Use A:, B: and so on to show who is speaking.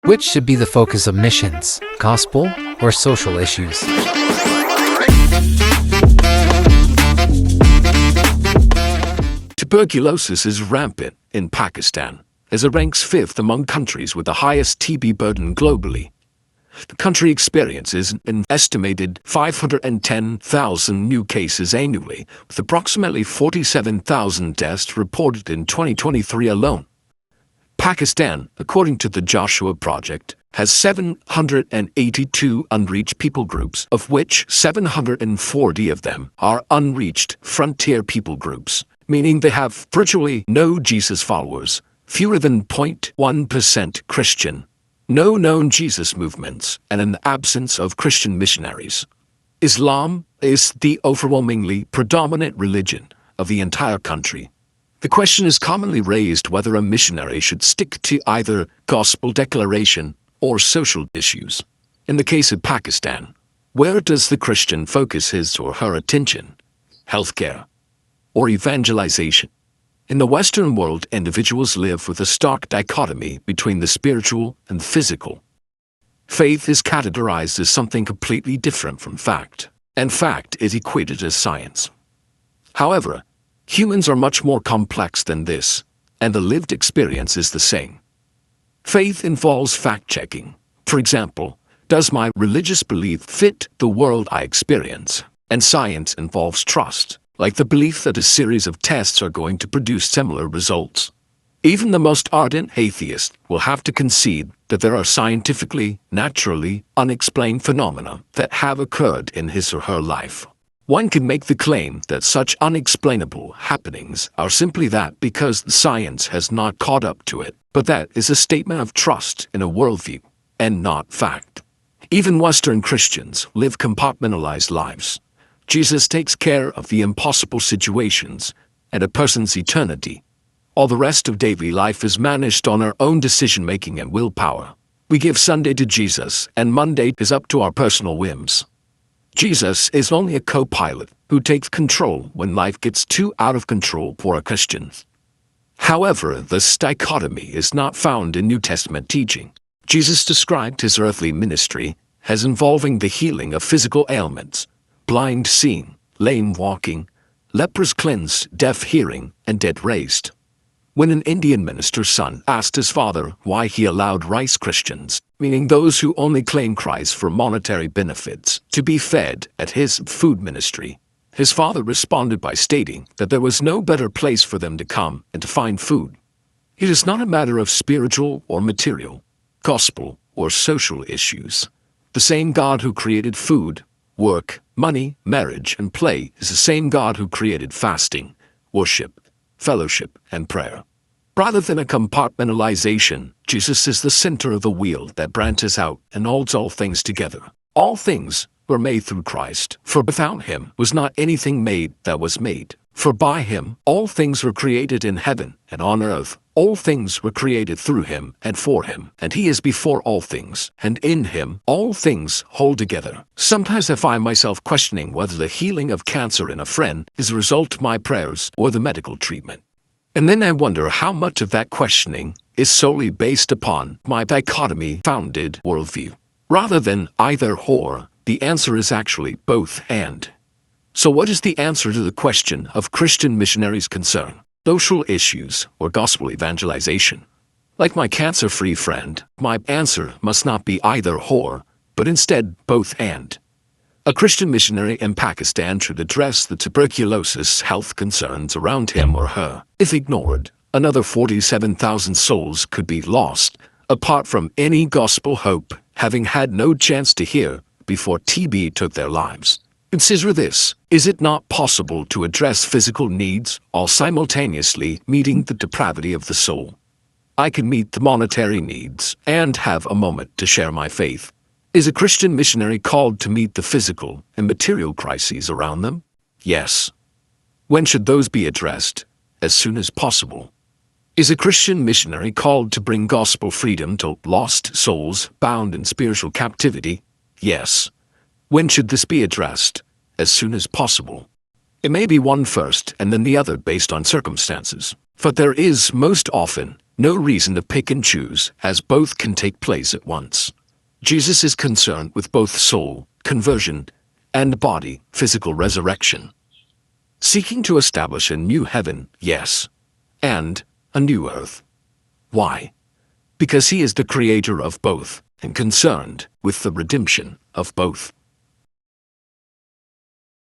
A: Which should be the focus of missions, gospel, or social issues?
B: Tuberculosis is rampant in Pakistan, as it ranks fifth among countries with the highest TB burden globally. The country experiences an estimated 510,000 new cases annually, with approximately 47,000 deaths reported in 2023 alone. Pakistan, according to the Joshua Project, has 782 unreached people groups, of which 740 of them are unreached frontier people groups, meaning they have virtually no Jesus followers, fewer than 0.1% Christian, no known Jesus movements, and an absence of Christian missionaries. Islam is the overwhelmingly predominant religion of the entire country. The question is commonly raised whether a missionary should stick to either gospel declaration or social issues. In the case of Pakistan, where does the Christian focus his or her attention? Healthcare or evangelization? In the Western world, individuals live with a stark dichotomy between the spiritual and physical. Faith is categorized as something completely different from fact, and fact is equated as science. However, humans are much more complex than this, and the lived experience is the same. Faith involves fact-checking. For example, does my religious belief fit the world I experience? And science involves trust, like the belief that a series of tests are going to produce similar results. Even the most ardent atheist will have to concede that there are scientifically, naturally, unexplained phenomena that have occurred in his or her life. One can make the claim that such unexplainable happenings are simply that because the science has not caught up to it, but that is a statement of trust in a worldview, and not fact. Even Western Christians live compartmentalized lives. Jesus takes care of the impossible situations and a person's eternity. All the rest of daily life is managed on our own decision-making and willpower. We give Sunday to Jesus, and Monday is up to our personal whims. Jesus is only a co-pilot who takes control when life gets too out of control for a Christian. However, this dichotomy is not found in New Testament teaching. Jesus described his earthly ministry as involving the healing of physical ailments, blind seeing, lame walking, lepers cleansed, deaf hearing, and dead raised. When an Indian minister's son asked his father why he allowed rice Christians, meaning those who only claim Christ for monetary benefits, to be fed at his food ministry, his father responded by stating that there was no better place for them to come and to find food. It is not a matter of spiritual or material, gospel or social issues. The same God who created food, work, money, marriage, and play is the same God who created fasting, worship, fellowship, and prayer. Rather than a compartmentalization, Jesus is the center of the wheel that branches out and holds all things together. All things were made through Christ, for without him was not anything made that was made. For by him all things were created in heaven and on earth. All things were created through him and for him, and he is before all things, and in him all things hold together. Sometimes I find myself questioning whether the healing of cancer in a friend is a result of my prayers or the medical treatment. And then I wonder how much of that questioning is solely based upon my dichotomy-founded worldview. Rather than either or, the answer is actually both and. So what is the answer to the question of Christian missionaries' concern? Social issues or gospel evangelization? Like my cancer-free friend, my answer must not be either or, but instead both and. A Christian missionary in Pakistan should address the tuberculosis health concerns around him or her. If ignored, another 47,000 souls could be lost, apart from any gospel hope, having had no chance to hear before TB took their lives. Consider this: is it not possible to address physical needs while simultaneously meeting the depravity of the soul? I can meet the monetary needs and have a moment to share my faith. Is a Christian missionary called to meet the physical and material crises around them? Yes. When should those be addressed? As soon as possible. Is a Christian missionary called to bring gospel freedom to lost souls bound in spiritual captivity? Yes. When should this be addressed? As soon as possible. It may be one first and then the other based on circumstances, but there is most often No reason to pick and choose, as both can take place at once. Jesus is concerned with both soul, conversion, and body, physical resurrection. Seeking to establish a new heaven, yes, and a new earth. Why? Because he is the creator of both and concerned with the redemption of both.